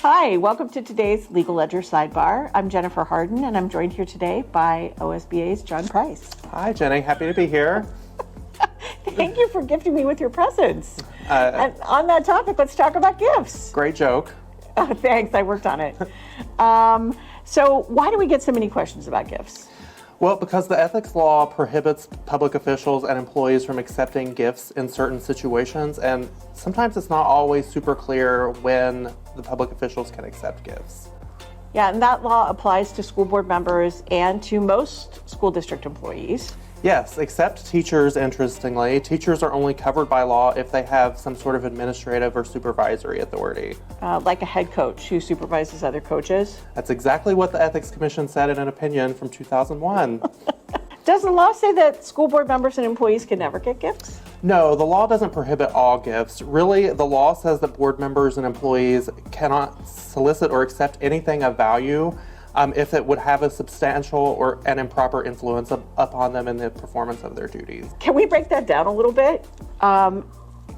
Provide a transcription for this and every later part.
Hi, welcome to today's Legal Ledger Sidebar. I'm Jennifer Harden, and I'm joined here today by OSBA's John Price. Hi, Jenny. Happy to be here. Thank you for gifting me with your presents. And on that topic, let's talk about gifts. Great joke. Oh, thanks. I worked on it. So why do we get so many questions about gifts? Well, because the ethics law prohibits public officials and employees from accepting gifts in certain situations, and sometimes it's not always super clear when the public officials can accept gifts. Yeah, and that law applies to school board members and to most school district employees. Yes, except teachers, interestingly. Teachers are only covered by law if they have some sort of administrative or supervisory authority. Like a head coach who supervises other coaches. That's exactly what the Ethics Commission said in an opinion from 2001. Does the law say that school board members and employees can never get gifts? No, the law doesn't prohibit all gifts. Really, the law says that board members and employees cannot solicit or accept anything of value if it would have a substantial or an improper influence upon them in the performance of their duties. Can we break that down a little bit?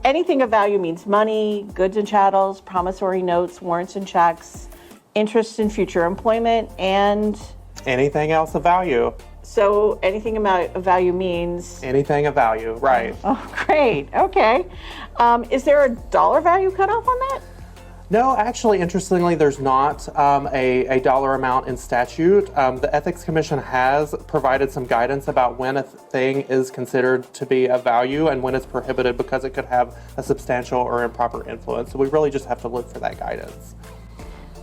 Anything of value means money, goods and chattels, promissory notes, warrants and checks, interest in future employment, and anything else of value. So anything of value means? Anything of value, right. Oh, great. Okay. Is there a dollar value cutoff on that? No, actually, interestingly, there's not a dollar amount in statute. The Ethics Commission has provided some guidance about when a thing is considered to be of value and when it's prohibited because it could have a substantial or improper influence. So we really just have to look for that guidance.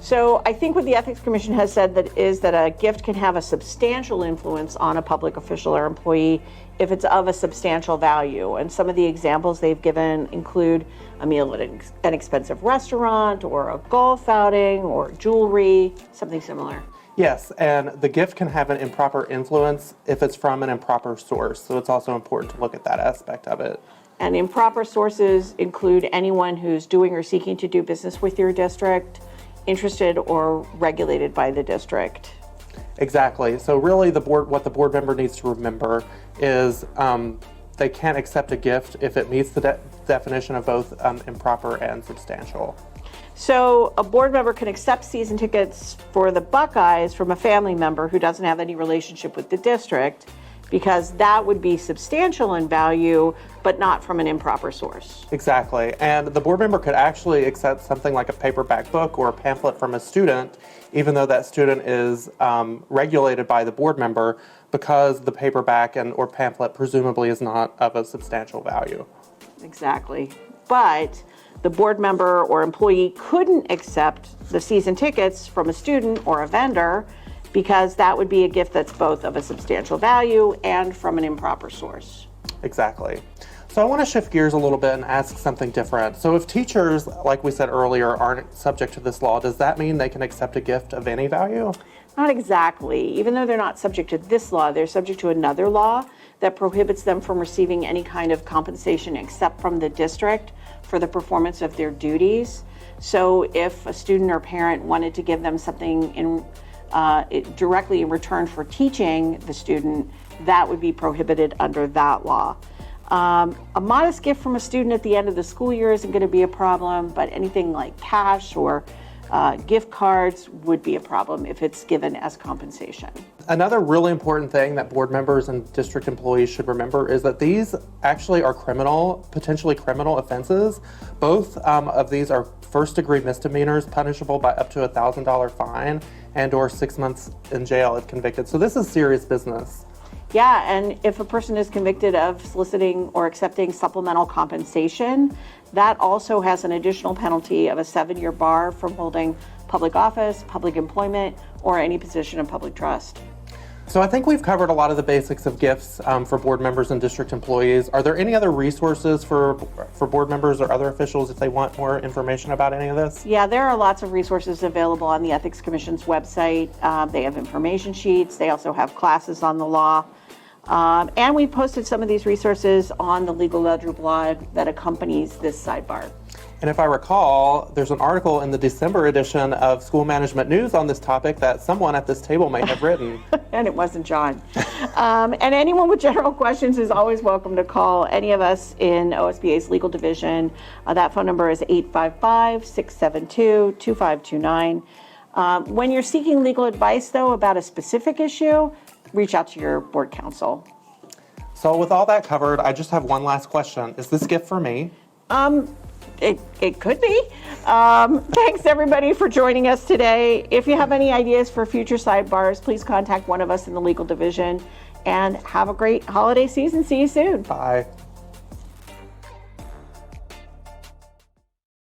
So I think what the Ethics Commission has said is that a gift can have a substantial influence on a public official or employee if it's of a substantial value. And some of the examples they've given include a meal at an expensive restaurant or a golf outing or jewelry, something similar. Yes, and the gift can have an improper influence if it's from an improper source. So it's also important to look at that aspect of it. And improper sources include anyone who's doing or seeking to do business with your district, interested or regulated by the district. Exactly. So really what the board member needs to remember is they can't accept a gift if it meets the definition of both improper and substantial. So a board member can accept season tickets for the Buckeyes from a family member who doesn't have any relationship with the district, because that would be substantial in value, but not from an improper source. Exactly. And the board member could actually accept something like a paperback book or a pamphlet from a student, even though that student is regulated by the board member, because the paperback or pamphlet presumably is not of a substantial value. Exactly. But the board member or employee couldn't accept the season tickets from a student or a vendor, because that would be a gift that's both of a substantial value and from an improper source. Exactly. So I want to shift gears a little bit and ask something different. So if teachers, like we said earlier, aren't subject to this law, does that mean they can accept a gift of any value? Not exactly. Even though they're not subject to this law, they're subject to another law that prohibits them from receiving any kind of compensation except from the district for the performance of their duties. So if a student or parent wanted to give them something directly in return for teaching the student, that would be prohibited under that law. A modest gift from a student at the end of the school year isn't going to be a problem, but anything like cash or gift cards would be a problem if it's given as compensation. Another really important thing that board members and district employees should remember is that these actually are potentially criminal offenses. Both of these are first-degree misdemeanors punishable by up to a $1,000 fine and/or 6 months in jail if convicted. So this is serious business. Yeah, and if a person is convicted of soliciting or accepting supplemental compensation, that also has an additional penalty of a 7-year bar from holding public office, public employment, or any position of public trust. So I think we've covered a lot of the basics of gifts for board members and district employees. Are there any other resources for board members or other officials if they want more information about any of this? Yeah, there are lots of resources available on the Ethics Commission's website. They have information sheets. They also have classes on the law. And we posted some of these resources on the Legal Ledger blog that accompanies this sidebar. And if I recall, there's an article in the December edition of School Management News on this topic that someone at this table may have written. And it wasn't John. And anyone with general questions is always welcome to call any of us in OSBA's legal division. That phone number is 855-672-2529. When you're seeking legal advice, though, about a specific issue, reach out to your board counsel. So with all that covered, I just have one last question. Is this gift for me? It could be. Thanks, everybody, for joining us today. If you have any ideas for future sidebars, please contact one of us in the legal division. And have a great holiday season. See you soon. Bye.